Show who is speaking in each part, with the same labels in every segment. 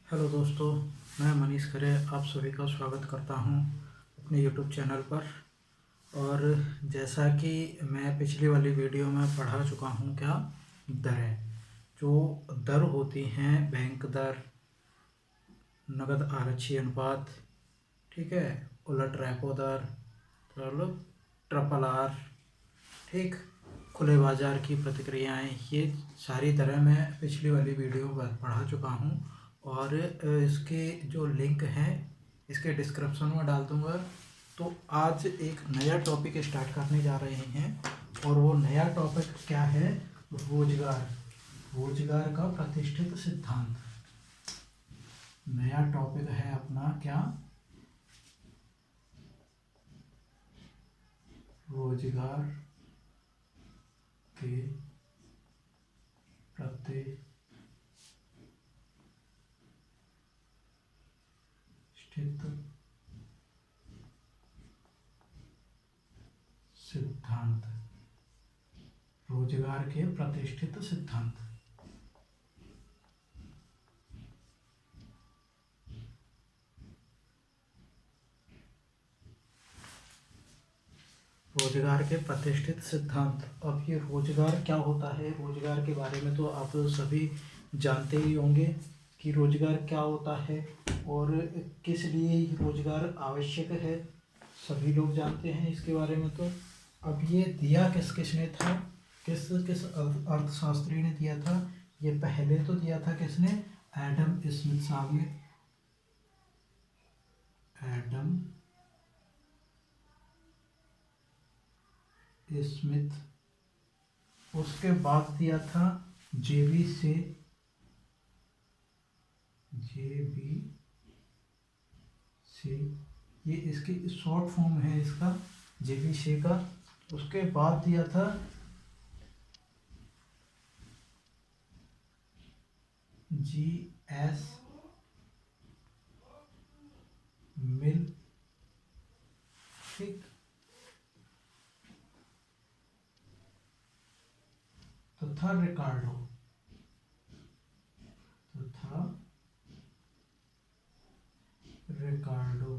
Speaker 1: Hello दोस्तों, मैं मनीष खरे आप सभी का स्वागत करता हूं अपने यूट्यूब चैनल पर। और जैसा कि मैं पिछली वाली वीडियो में पढ़ा चुका हूं, क्या दरें जो दर होती हैं, बैंक दर, नगद आरक्षी अनुपात, ठीक है, उलट रेपो दर, मतलब ट्रिपल आर, ठीक, खुले बाजार की प्रतिक्रियाएं, ये सारी तरह मैं पिछली वाली वीडियो में पढ़ा चुका हूं। और इसके जो लिंक हैं इसके डिस्क्रिप्शन में डाल दूंगा। तो आज एक नया टॉपिक स्टार्ट करने जा रहे हैं, और वो नया टॉपिक क्या है? रोजगार। रोजगार का प्रतिष्ठित सिद्धांत नया टॉपिक है अपना। क्या? रोजगार के प्रतिष्ठित सिद्धांत। रोजगार के प्रतिष्ठित सिद्धांत। रोजगार के प्रतिष्ठित सिद्धांत। अब ये रोजगार क्या होता है? रोजगार के बारे में तो आप सभी जानते ही होंगे कि रोजगार क्या होता है और किस लिए रोजगार आवश्यक है। सभी लोग जानते हैं इसके बारे में। तो अब ये दिया किस किसने था, किस किस अर्थशास्त्री ने दिया था? ये पहले तो दिया था किसने? एडम स्मिथ साहब ने। Adam Smith. उसके बाद दिया था जेबी से। जेबी से, ये इसकी शॉर्ट फॉर्म है इसका, जेबी से का। उसके बाद दिया था जी एस मिल, ठीक, तथा रिकार्डो। तथा रिकार्डो।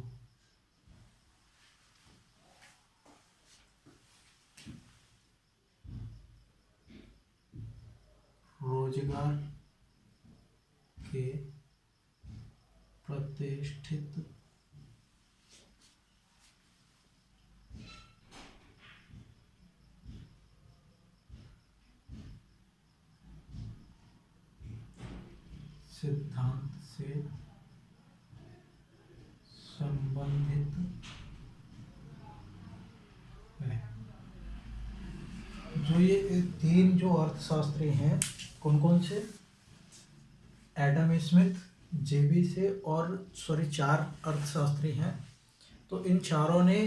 Speaker 1: रोजगार के प्रतिष्ठित सिद्धांत से संबंधित है। जो ये तीन जो अर्थशास्त्री हैं, कौन कौन से? एडम स्मिथ, जेबी से, और सॉरी, चार अर्थशास्त्री हैं। तो इन चारों ने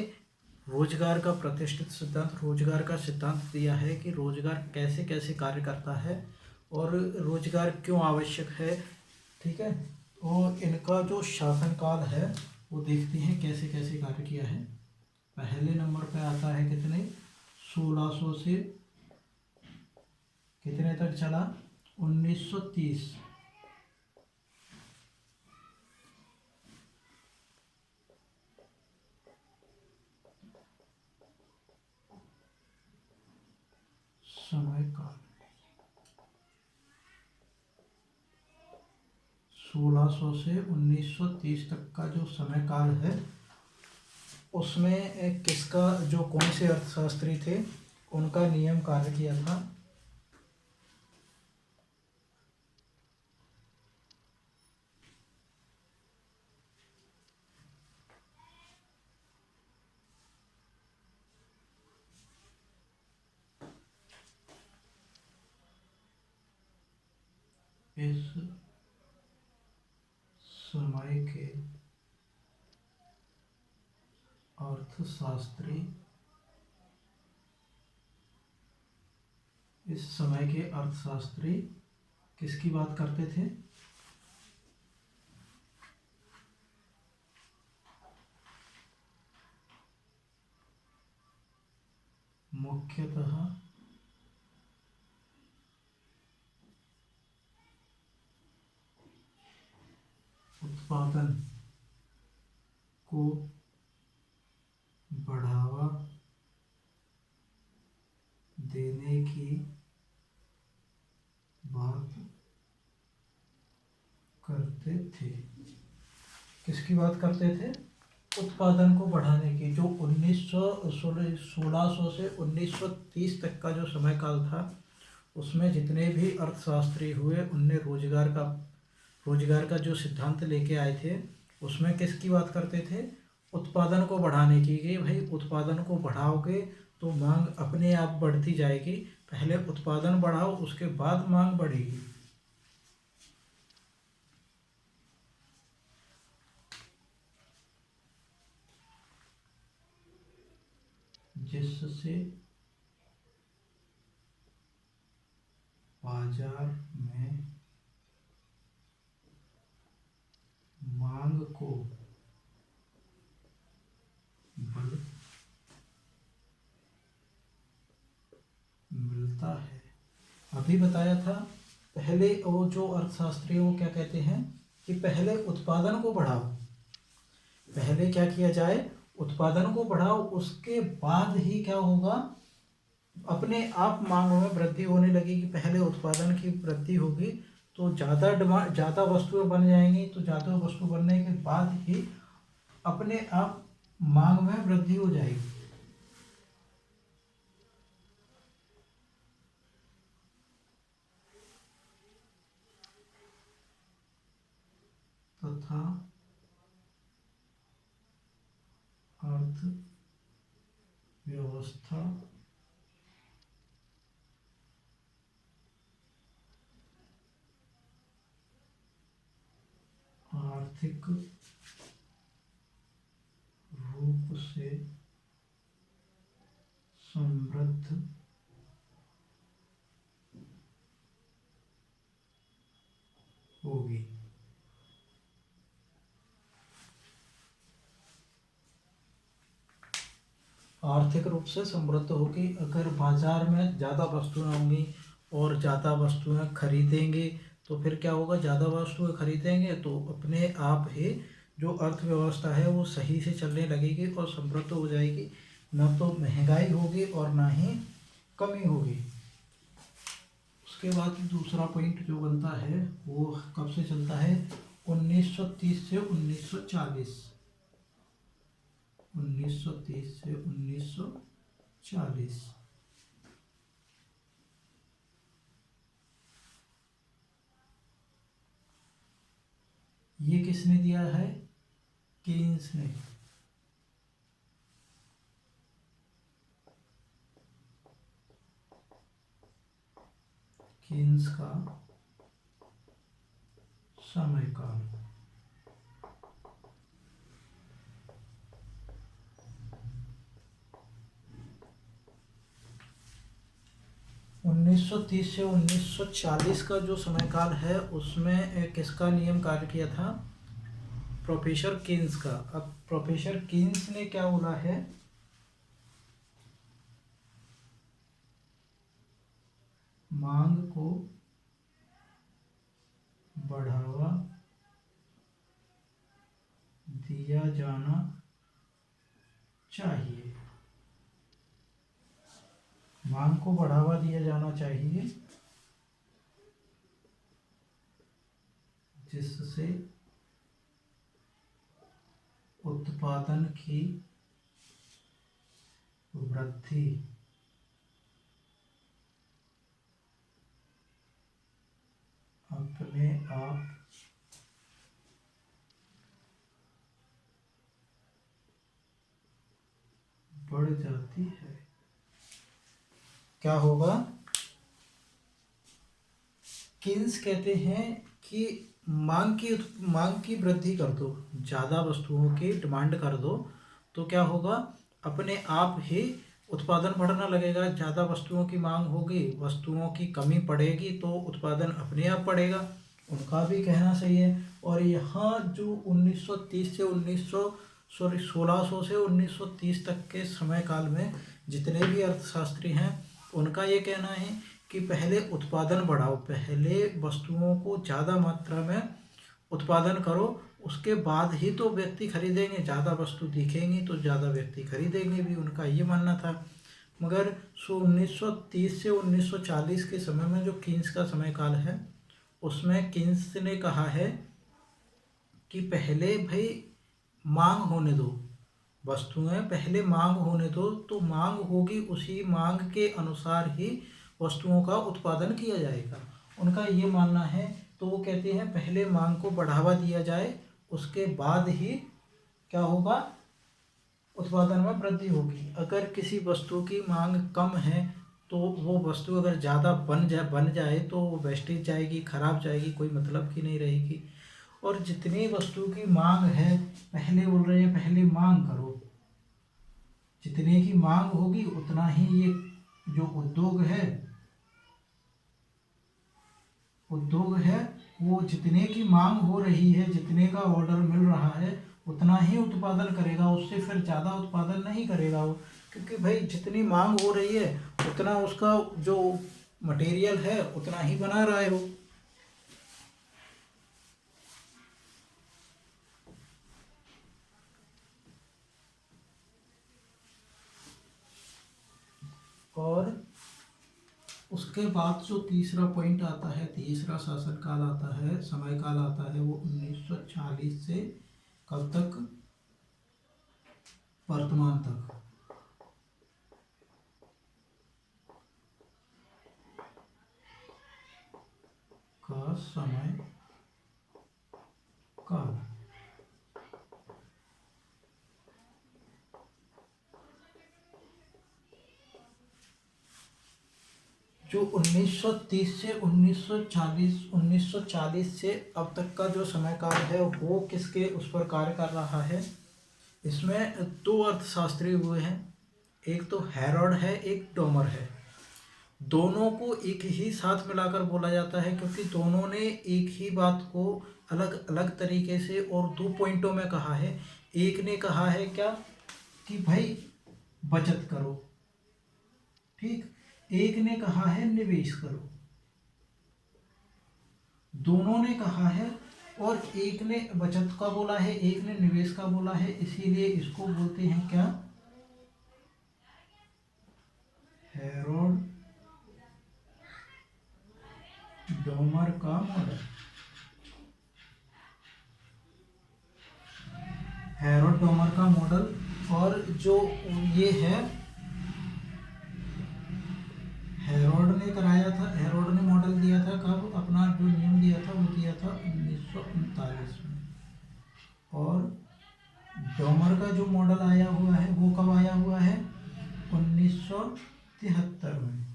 Speaker 1: रोजगार का प्रतिष्ठित सिद्धांत, रोजगार का सिद्धांत दिया है कि रोजगार कैसे कैसे कार्य करता है और रोजगार क्यों आवश्यक है, ठीक है। और इनका जो शासनकाल है वो देखते हैं कैसे कैसे कार्य किया है। पहले नंबर पे आता है कितने? 1600 से कितने तक चला? 1930। समय काल 1600 से 1930 तक का जो समय काल है, उसमें किसका, जो कौन से अर्थशास्त्री थे उनका नियम कार्य किया था? इस समय के अर्थशास्त्री, इस समय के अर्थशास्त्री किसकी बात करते थे? मुख्यतः उत्पादन को बढ़ावा देने की बात करते थे। किसकी बात करते थे? उत्पादन को बढ़ाने की। जो 1600 से 1930 तक का जो समय काल था, उसमें जितने भी अर्थशास्त्री हुए उनने रोजगार का जो सिद्धांत लेके आए थे, उसमें किसकी बात करते थे? उत्पादन को बढ़ाने की। कि भाई उत्पादन को बढ़ाओगे तो मांग अपने आप बढ़ती जाएगी। पहले उत्पादन बढ़ाओ, उसके बाद मांग बढ़ेगी। जिससे बाजार में मांग को बल मिलता है। अभी बताया था पहले, वो जो अर्थशास्त्री वो क्या कहते हैं कि पहले उत्पादन को बढ़ाओ। पहले क्या किया जाए? उत्पादन को बढ़ाओ, उसके बाद ही क्या होगा? अपने आप मांग में वृद्धि होने लगेगी। पहले उत्पादन की वृद्धि होगी तो ज़्यादा वस्तुएं बन जाएंगी, तो ज़्यादा वस्तु बनने के बाद ही अपने आप मांग में वृद्धि हो जाएगी। तथा अर्थव्यवस्था आर्थिक रूप से समृद्ध होगी। आर्थिक रूप से समृद्ध होगी। अगर बाजार में ज़्यादा वस्तुएं होंगी और ज़्यादा वस्तुएं खरीदेंगे तो फिर क्या होगा? ज़्यादा वस्तुएं खरीदेंगे तो अपने आप ही जो अर्थव्यवस्था है वो सही से चलने लगेगी और समृद्ध हो जाएगी। न तो महंगाई होगी और ना ही कमी होगी। उसके बाद दूसरा पॉइंट जो बनता है वो कब से चलता है? 1930 से 1940। 1930 से 1940। ये किसने दिया है? केन्स ने। केन्स का समयकाल। 1930 से 1940 का जो समयकाल है उसमें किसका नियम कार्य किया था? प्रोफेसर केन्स का। अब प्रोफेसर केन्स ने क्या बोला है? मांग को बढ़ावा दिया जाना चाहिए। मांग को बढ़ावा दिया जाना चाहिए जिससे उत्पादन की वृद्धि अपने आप बढ़ जाती है। क्या होगा? केन्स कहते हैं कि मांग की वृद्धि कर दो, ज़्यादा वस्तुओं की डिमांड कर दो तो क्या होगा? अपने आप ही उत्पादन बढ़ना लगेगा। ज़्यादा वस्तुओं की मांग होगी, वस्तुओं की कमी पड़ेगी तो उत्पादन अपने आप बढ़ेगा। उनका भी कहना सही है। और यहाँ जो 1930 से 1600 से 1930 तक के समय काल में जितने भी अर्थशास्त्री हैं उनका ये कहना है कि पहले उत्पादन बढ़ाओ, पहले वस्तुओं को ज़्यादा मात्रा में उत्पादन करो उसके बाद ही तो व्यक्ति खरीदेंगे, ज़्यादा वस्तु दिखेंगी तो ज़्यादा व्यक्ति खरीदेंगे भी, उनका ये मानना था। मगर 1930 से 1940 के समय में जो कीन्स का समय काल है, उसमें कीन्स ने कहा है कि पहले भाई मांग होने दो, वस्तुएं पहले मांग होने दो, तो मांग होगी उसी मांग के अनुसार ही वस्तुओं का उत्पादन किया जाएगा, उनका ये मानना है। तो वो कहते हैं पहले मांग को बढ़ावा दिया जाए, उसके बाद ही क्या होगा, उत्पादन में वृद्धि होगी। अगर किसी वस्तु की मांग कम है तो वो वस्तु अगर ज़्यादा बन जाए तो वेस्टेज जाएगी, खराब जाएगी, कोई मतलब की नहीं रहेगी। और जितनी वस्तु की मांग है, पहले बोल रहे हैं पहले मांग करो, जितने की मांग होगी उतना ही ये जो उद्योग है वो जितने की मांग हो रही है, जितने का ऑर्डर मिल रहा है उतना ही उत्पादन करेगा, उससे फिर ज़्यादा उत्पादन नहीं करेगा वो, क्योंकि भाई जितनी मांग हो रही है उतना उसका जो मटेरियल है उतना ही बना रहा है वो। और उसके बाद जो तीसरा पॉइंट आता है, तीसरा शासनकाल आता है, समय काल आता है, वो 1940 से कब तक, वर्तमान तक। का समय काल। जो 1930 से 1940 से अब तक का जो समय काल है वो किसके उस पर कार्य कर रहा है। इसमें दो अर्थशास्त्री हुए हैं, एक तो हेरोड है, एक डोमर है। दोनों को एक ही साथ मिलाकर बोला जाता है क्योंकि दोनों ने एक ही बात को अलग अलग तरीके से और दो पॉइंटों में कहा है। एक ने कहा है क्या कि भाई बचत करो, ठीक, एक ने कहा है निवेश करो, दोनों ने कहा है। और एक ने बचत का बोला है, एक ने निवेश का बोला है, इसीलिए इसको बोलते हैं क्या, हेरोड डोमर का मॉडल। हेरोड डोमर का मॉडल। और जो ये है हेरोड ने कराया था, हेरोड ने मॉडल दिया था कब, अपना जो नियम दिया था वो दिया था 1939 में। और डोमर का जो मॉडल आया हुआ है वो कब आया हुआ है, 1973 में,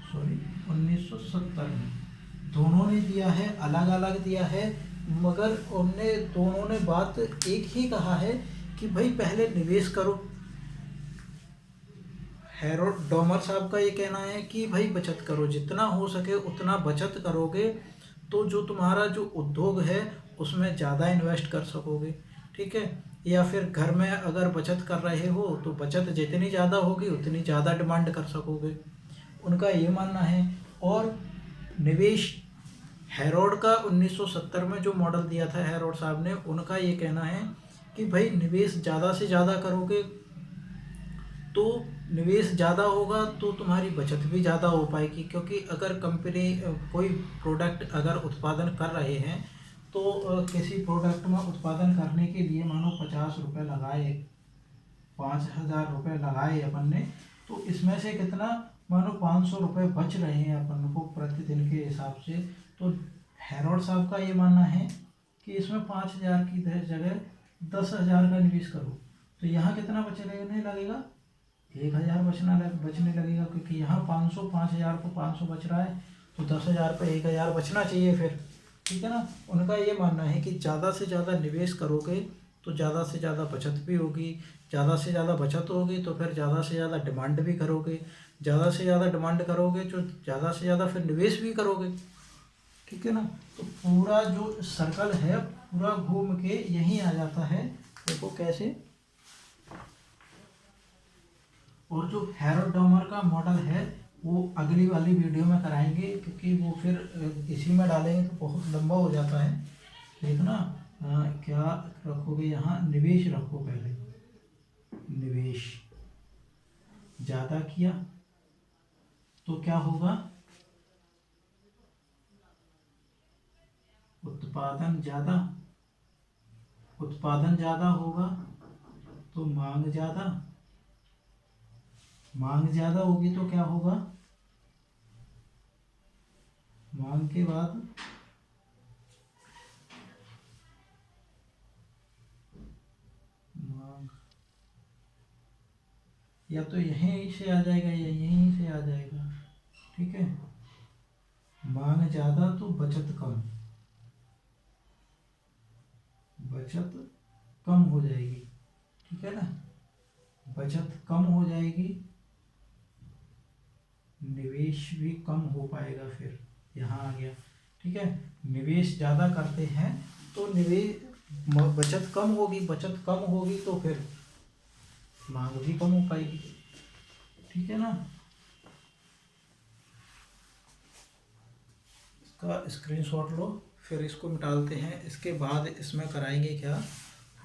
Speaker 1: सॉरी 1970 में। दोनों ने दिया है, अलग अलग दिया है, मगर दोनों ने बात एक ही कहा है कि भाई पहले निवेश करो। हेरोड डोमर साहब का ये कहना है कि भाई बचत करो, जितना हो सके उतना बचत करोगे तो जो तुम्हारा जो उद्योग है उसमें ज़्यादा इन्वेस्ट कर सकोगे, ठीक है। या फिर घर में अगर बचत कर रहे हो तो बचत जितनी ज़्यादा होगी उतनी ज़्यादा डिमांड कर सकोगे, उनका ये मानना है। और निवेश हेरोड का 1970 में जो मॉडल दिया था हेरोड साहब ने, उनका ये कहना है कि भाई निवेश ज़्यादा से ज़्यादा करोगे तो निवेश ज़्यादा होगा तो तुम्हारी बचत भी ज़्यादा हो पाएगी। क्योंकि अगर कंपनी कोई प्रोडक्ट अगर उत्पादन कर रहे हैं तो किसी प्रोडक्ट में उत्पादन करने के लिए मानो 50 रुपये लगाए, 5,000 रुपये लगाए अपन ने, तो इसमें से कितना मानो 500 रुपये बच रहे हैं अपन को प्रतिदिन के हिसाब से। तो हेरोड साहब का ये मानना है कि इसमें 5,000 की जगह 10,000 का निवेश करो तो यहाँ कितना बचने लगेगा, 1,000 बचने लगेगा। क्योंकि यहाँ 5,000 को 500 बच रहा है तो 10,000 पे 1,000 बचना चाहिए फिर, ठीक है ना। उनका ये मानना है कि ज़्यादा से ज़्यादा निवेश करोगे तो ज़्यादा से ज़्यादा बचत भी होगी, ज़्यादा से ज़्यादा बचत होगी तो फिर ज़्यादा से ज़्यादा डिमांड भी करोगे, ज़्यादा से ज़्यादा डिमांड करोगे तो ज़्यादा से ज़्यादा फिर निवेश भी करोगे, ठीक है ना। तो पूरा जो सर्कल है पूरा घूम के यहीं आ जाता है, देखो कैसे। और जो हेरोड डोमर का मॉडल है वो अगली वाली वीडियो में कराएंगे क्योंकि वो फिर इसी में डालेंगे तो बहुत लंबा हो जाता है, देखना। क्या रखोगे यहाँ, निवेश रखो पहले। निवेश ज़्यादा किया तो क्या होगा, उत्पादन ज़्यादा। उत्पादन ज़्यादा होगा तो मांग ज़्यादा। मांग ज़्यादा होगी तो क्या होगा, मांग के बाद मांग, या तो यहीं से आ जाएगा या यहीं से आ जाएगा, ठीक है। मांग ज़्यादा तो बचत कम, बचत कम हो जाएगी, ठीक है ना। बचत कम हो जाएगी, निवेश भी कम हो पाएगा, फिर यहाँ आ गया, ठीक है। निवेश ज़्यादा करते हैं तो निवेश, बचत कम होगी, बचत कम होगी तो फिर मांग भी कम हो पाएगी, ठीक है ना। इसका स्क्रीनशॉट लो, फिर इसको मिटाते हैं। इसके बाद इसमें कराएंगे क्या,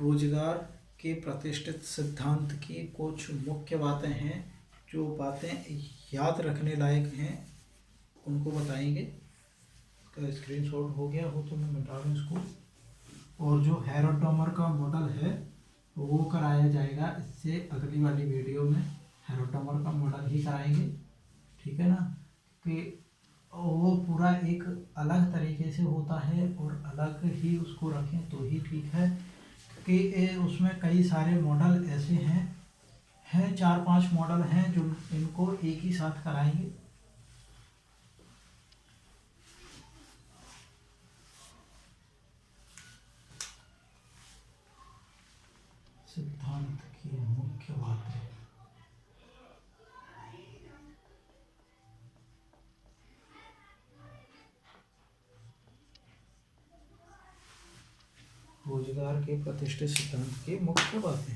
Speaker 1: रोजगार के प्रतिष्ठित सिद्धांत की कुछ मुख्य बातें हैं, जो बातें याद रखने लायक हैं उनको बताएंगे। इसका स्क्रीनशॉट हो गया हो तो मैं मिटा दूँ इसको। और जो हेरोडोमर का मॉडल है वो कराया जाएगा इससे अगली वाली वीडियो में, हेरोडोमर का मॉडल ही कराएंगे, ठीक है ना। कि वो पूरा एक अलग तरीके से होता है और अलग ही उसको रखें तो ही ठीक है, कि उसमें कई सारे मॉडल ऐसे हैं 4-5 मॉडल हैं जो इनको एक ही साथ कराएंगे। सिद्धांत की मुख्य बातें, रोजगार के प्रतिष्ठित सिद्धांत की मुख्य बातें।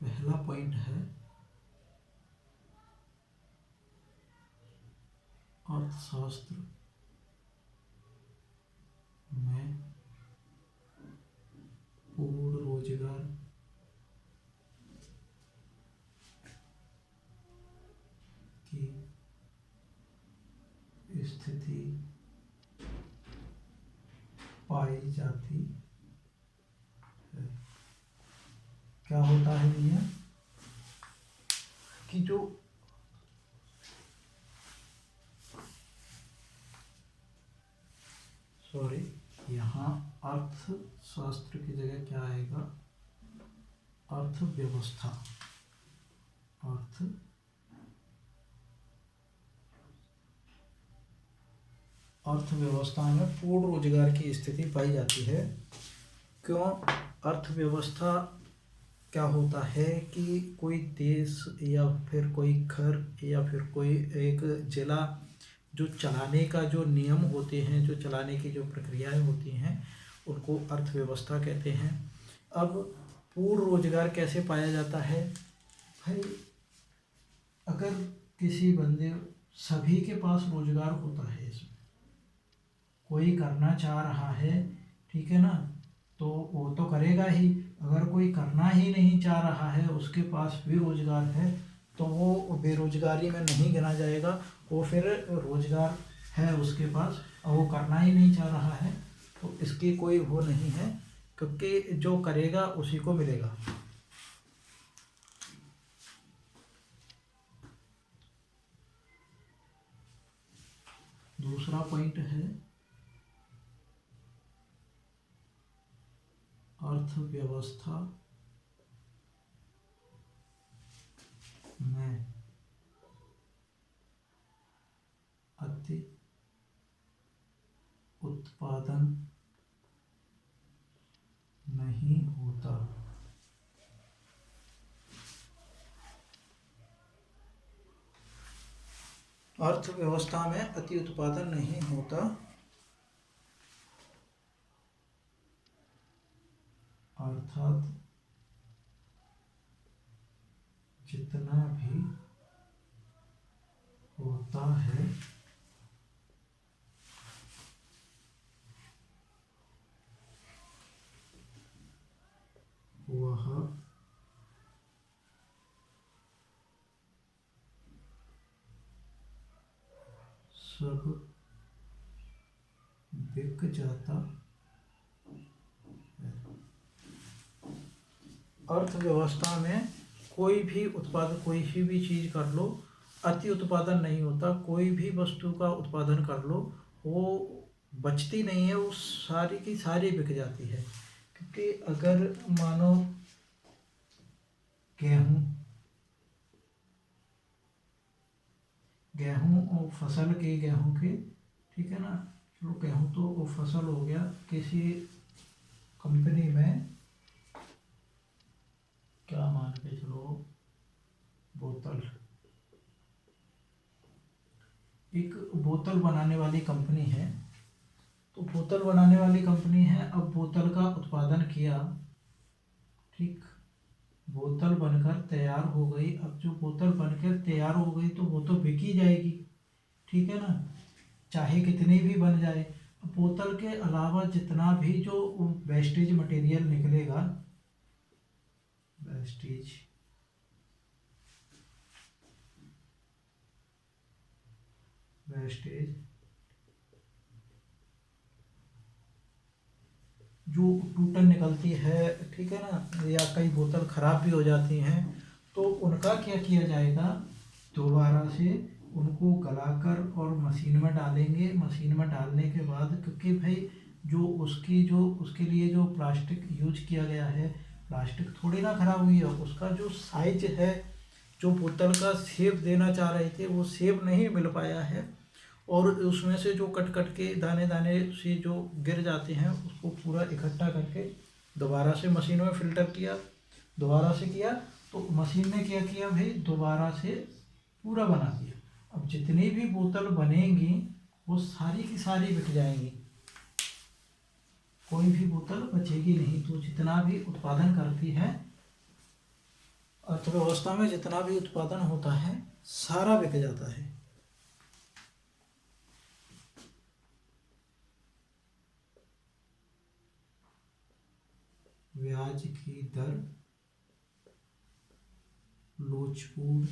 Speaker 1: पहला पॉइंट है अर्थशास्त्र में पूर्ण रोजगार की स्थिति पाई जाती है। क्या होता है भैया, कि जो सॉरी, यहाँ अर्थशास्त्र की जगह क्या आएगा, अर्थव्यवस्था। अर्थ अर्थव्यवस्था में पूर्ण रोजगार की स्थिति पाई जाती है। क्यों, अर्थव्यवस्था क्या होता है कि कोई देश या फिर कोई घर या फिर कोई एक जिला, जो चलाने का जो नियम होते हैं, जो चलाने की जो प्रक्रियाएं होती हैं, उनको अर्थव्यवस्था कहते हैं। अब पूर्ण रोजगार कैसे पाया जाता है भाई, अगर किसी बंदे, सभी के पास रोजगार होता है, इसमें कोई करना चाह रहा है, ठीक है ना, तो वो तो करेगा ही। अगर कोई करना ही नहीं चाह रहा है, उसके पास भी रोजगार है, तो वो बेरोजगारी में नहीं गिना जाएगा। वो फिर रोजगार है उसके पास और वो करना ही नहीं चाह रहा है, तो इसकी कोई वो नहीं है, क्योंकि जो करेगा उसी को मिलेगा। दूसरा पॉइंट है अर्थव्यवस्था में अति उत्पादन नहीं होता। अर्थव्यवस्था में अति उत्पादन नहीं होता, अर्थात जितना भी सब बिक जाता है। अर्थव्यवस्था में कोई भी उत्पादन, कोई भी चीज कर लो, अति उत्पादन नहीं होता। कोई भी वस्तु का उत्पादन कर लो, वो बचती नहीं है, वो सारी की सारी बिक जाती है। क्योंकि अगर मानो गेहूं और फसल के, गेहूं के, ठीक है ना, चलो गेहूं तो वो फसल हो गया। किसी कंपनी में क्या मान के चलो, बोतल, एक बोतल बनाने वाली कंपनी है। तो बोतल बनाने वाली कंपनी है, अब बोतल का उत्पादन किया, ठीक, बोतल बनकर तैयार हो गई। अब जो बोतल बनकर तैयार हो गई तो वो तो बिक ही जाएगी, ठीक है ना, चाहे कितनी भी बन जाए। बोतल के अलावा जितना भी जो वेस्टेज मटेरियल निकलेगा, वेस्टेज वेस्टेज जो टूटन निकलती है, ठीक है ना, या कई बोतल खराब भी हो जाती हैं, तो उनका क्या किया जाएगा, दोबारा से उनको गलाकर और मशीन में डालेंगे। मशीन में डालने के बाद, क्योंकि भाई जो उसके लिए जो प्लास्टिक यूज किया गया है, प्लास्टिक थोड़ी ना खराब हुई है, उसका जो साइज है, जो बोतल का शेप देना चाह रहे थे, वो शेप नहीं मिल पाया है, और उसमें से जो कट कट के दाने दाने से जो गिर जाते हैं, उसको पूरा इकट्ठा करके दोबारा से मशीन में फ़िल्टर किया, दोबारा से किया, तो मशीन ने क्या किया भाई, दोबारा से पूरा बना दिया। अब जितनी भी बोतल बनेंगी वो सारी की सारी बिक जाएंगी, कोई भी बोतल बचेगी नहीं। तो जितना भी उत्पादन करती है, अर्थव्यवस्था में जितना भी उत्पादन होता है, सारा बिक जाता है। ब्याज की दर लोचपूर्ण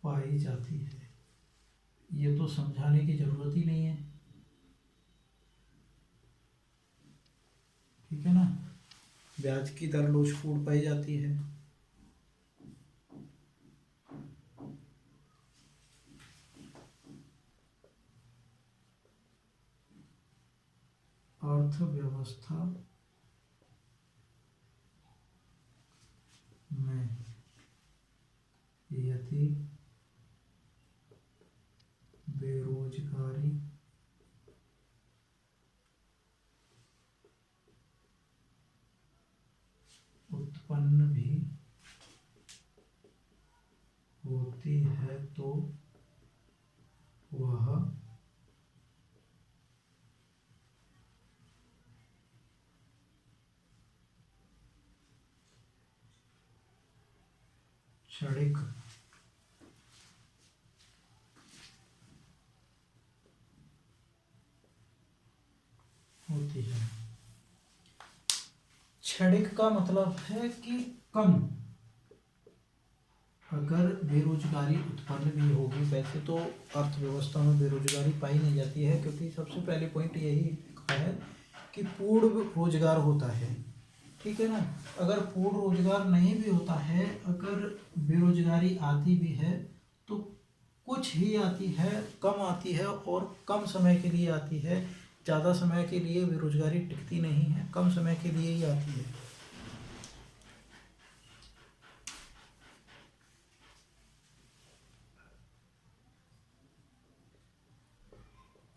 Speaker 1: पाई जाती है। ये तो समझाने की जरूरत ही नहीं है, ठीक है ना, ब्याज की दर लोचपूर्ण पाई जाती है। अर्थव्यवस्था में यदि बेरोजगारी उत्पन्न भी होती है तो वह क्षणिक होती है। क्षणिक का मतलब है कि कम। अगर बेरोजगारी उत्पन्न भी होगी, वैसे तो अर्थव्यवस्था में बेरोजगारी पाई नहीं जाती है, क्योंकि सबसे पहले पॉइंट यही है कि पूर्ण रोजगार होता है, ठीक है ना। अगर पूर्ण रोजगार नहीं भी होता है, अगर बेरोजगारी आती भी है तो कुछ ही आती है, कम आती है, और कम समय के लिए आती है। ज़्यादा समय के लिए बेरोजगारी टिकती नहीं है, कम समय के लिए ही आती है।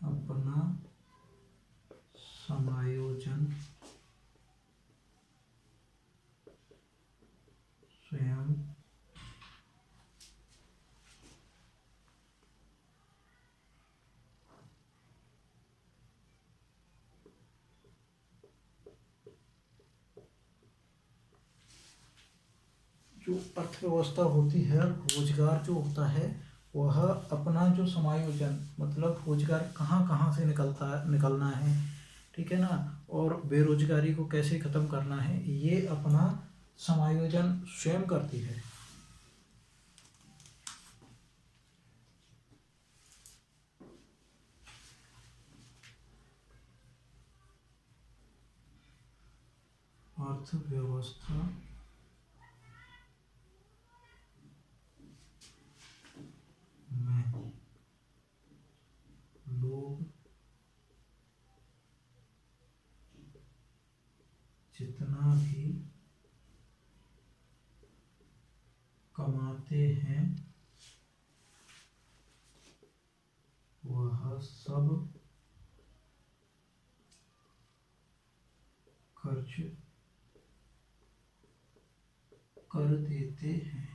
Speaker 1: अपना समायोजन स्वयं जो अर्थव्यवस्था होती है, रोजगार जो होता है, वह अपना जो समायोजन, मतलब रोजगार कहाँ कहाँ से निकलना है, ठीक है ना, और बेरोजगारी को कैसे ख़त्म करना है, ये अपना समायोजन स्वयं करती है। अर्थव्यवस्था में लोग जितना भी कमाते हैं वह सब खर्च कर देते हैं।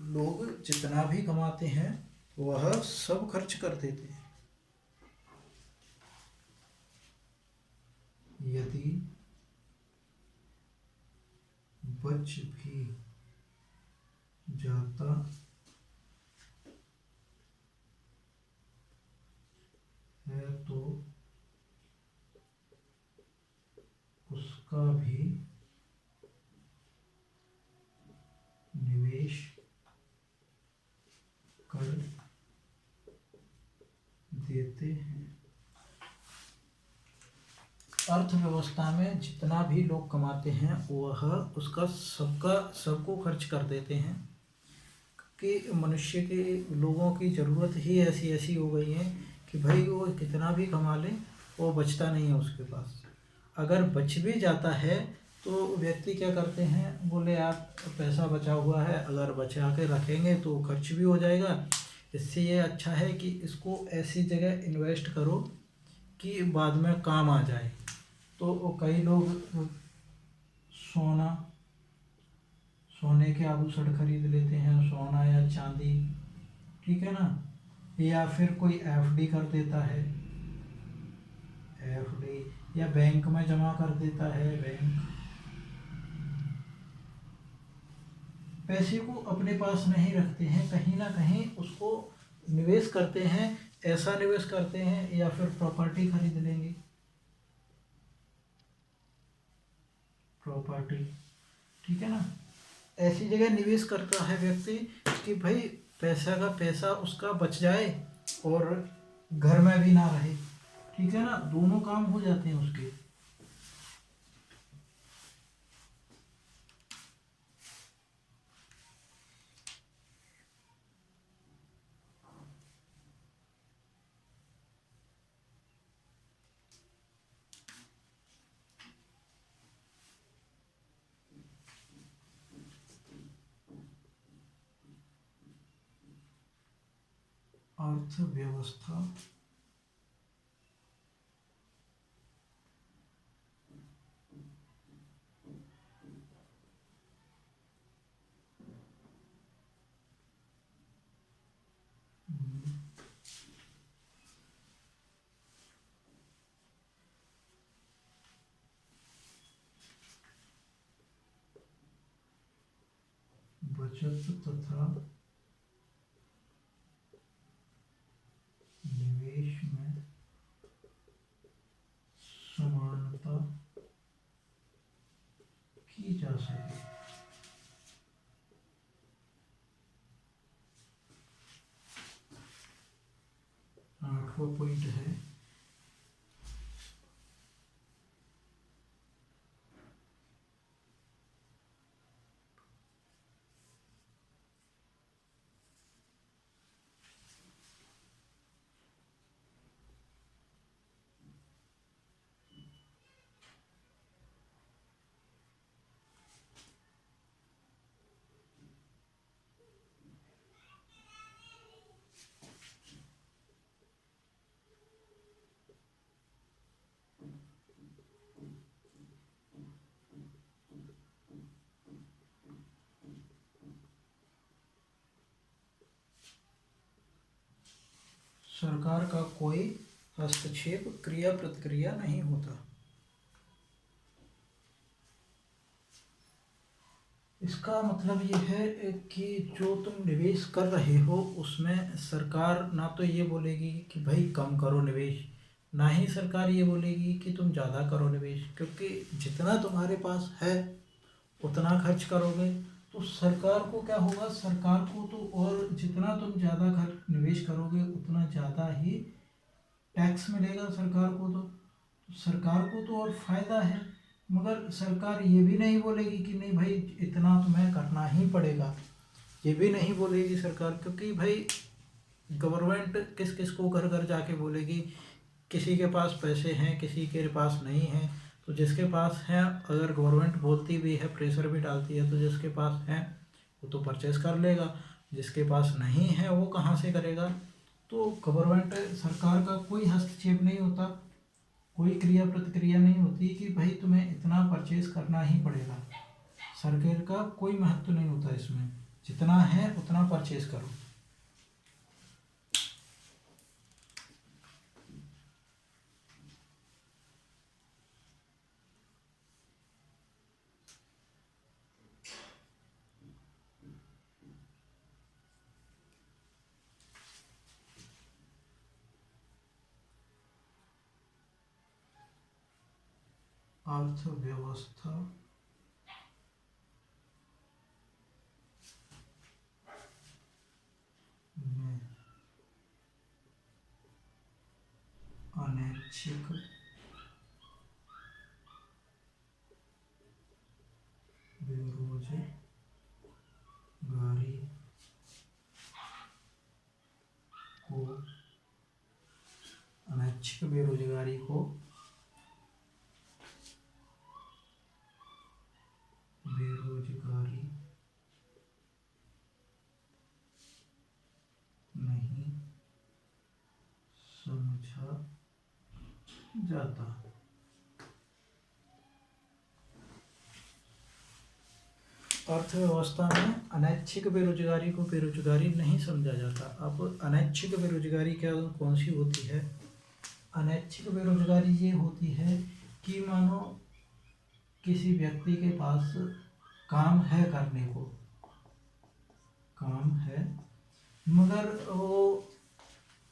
Speaker 1: लोग जितना भी कमाते हैं वह सब खर्च कर देते हैं। यदि बच भी जाता है तो उसका भी निवेश कर देते हैं। अर्थव्यवस्था में जितना भी लोग कमाते हैं वह उसका सबको खर्च कर देते हैं कि मनुष्य के लोगों की ज़रूरत ही ऐसी ऐसी हो गई है कि भाई वो कितना भी कमा ले वो बचता नहीं है उसके पास। अगर बच भी जाता है तो व्यक्ति क्या करते हैं, बोले यार पैसा बचा हुआ है, अगर बचा के रखेंगे तो खर्च भी हो जाएगा, इससे ये अच्छा है कि इसको ऐसी जगह इन्वेस्ट करो कि बाद में काम आ जाए। तो कई लोग सोने के आभूषण खरीद लेते हैं, सोना या चांदी, ठीक है ना, या फिर कोई एफडी कर देता है, एफडी, या बैंक में जमा कर देता है। बैंक पैसे को अपने पास नहीं रखते हैं, कहीं ना कहीं उसको निवेश करते हैं। ऐसा निवेश करते हैं या फिर प्रॉपर्टी खरीद लेंगे, प्रॉपर्टी, ठीक है ना। ऐसी जगह निवेश करता है व्यक्ति कि भाई पैसा का पैसा उसका बच जाए और घर में भी ना रहे, ठीक है ना, दोनों काम हो जाते हैं उसके। अर्थव्यवस्था बचत तथा निवेश में समानता की जा सके। 8वां पॉइंट है सरकार का कोई हस्तक्षेप, क्रिया प्रतिक्रिया नहीं होता। इसका मतलब ये है कि जो तुम निवेश कर रहे हो उसमें सरकार ना तो ये बोलेगी कि भाई कम करो निवेश, ना ही सरकार ये बोलेगी कि तुम ज़्यादा करो निवेश, क्योंकि जितना तुम्हारे पास है उतना खर्च करोगे तो सरकार को क्या होगा, सरकार को तो, और जितना तुम ज़्यादा निवेश करोगे उतना ज़्यादा ही टैक्स मिलेगा सरकार को। तो सरकार को तो और फायदा है। मगर सरकार ये भी नहीं बोलेगी कि नहीं भाई इतना तुम्हें करना ही पड़ेगा, ये भी नहीं बोलेगी सरकार, क्योंकि भाई गवर्नमेंट किस किस को घर घर जाके बोलेगी। किसी के पास पैसे हैं, किसी के पास नहीं हैं। तो जिसके पास हैं, अगर गवर्नमेंट बोलती भी है, प्रेशर भी डालती है, तो जिसके पास हैं वो तो परचेस कर लेगा, जिसके पास नहीं है वो कहाँ से करेगा। तो गवर्नमेंट, सरकार का कोई हस्तक्षेप नहीं होता, कोई क्रिया प्रतिक्रिया नहीं होती कि भाई तुम्हें इतना परचेज करना ही पड़ेगा। सरकार का कोई महत्व नहीं होता इसमें, जितना है उतना परचेज करो। अर्थव्यवस्था में अनैच्छिक बेरोजगारी को अनैच्छिक बेरोजगारी को बेरोजगारी नहीं समझा जाता। अर्थव्यवस्था में अनैच्छिक बेरोजगारी को बेरोजगारी नहीं समझा जाता। अब अनैच्छिक बेरोजगारी क्या कौन सी होती है? अनैच्छिक बेरोजगारी ये होती है कि मानो किसी व्यक्ति के पास काम है करने को, काम है, मगर वो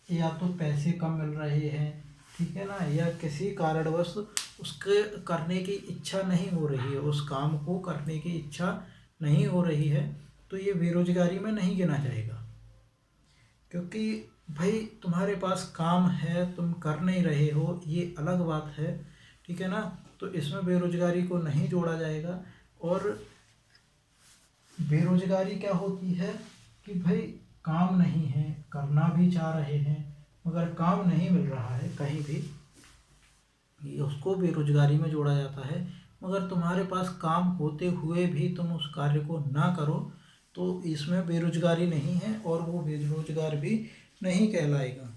Speaker 1: या तो पैसे कम मिल रहे हैं, ठीक है ना, या किसी कारणवश उसके करने की इच्छा नहीं हो रही है, उस काम को करने की इच्छा नहीं हो रही है, तो ये बेरोजगारी में नहीं गिना जाएगा। क्योंकि भाई तुम्हारे पास काम है, तुम कर नहीं रहे हो, ये अलग बात है, ठीक है ना, तो इसमें बेरोजगारी को नहीं जोड़ा जाएगा। और बेरोजगारी क्या होती है कि भाई काम नहीं है, करना भी चाह रहे हैं मगर काम नहीं मिल रहा है कहीं भी, ये उसको बेरोजगारी में जोड़ा जाता है। मगर तुम्हारे पास काम होते हुए भी तुम उस कार्य को ना करो तो इसमें बेरोजगारी नहीं है और वो बेरोजगार भी नहीं कहलाएगा।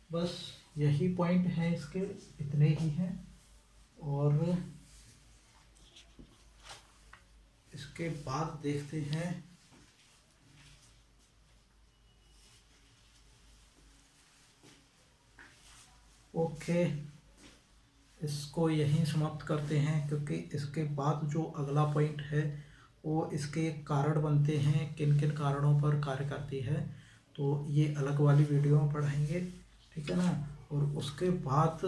Speaker 1: बस यही पॉइंट है इसके, इतने ही हैं। और इसके बाद देखते हैं ओके, इसको यहीं समाप्त करते हैं, क्योंकि इसके बाद जो अगला पॉइंट है वो इसके कारण बनते हैं, किन किन कारणों पर कार्य करती है, तो ये अलग वाली वीडियो में पढ़ाएंगे, ठीक है ना। और उसके बाद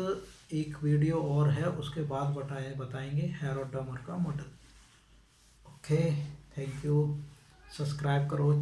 Speaker 1: एक वीडियो और है, उसके बाद बताएंगे हेरोडामर का model. Okay, thank you, subscribe करो।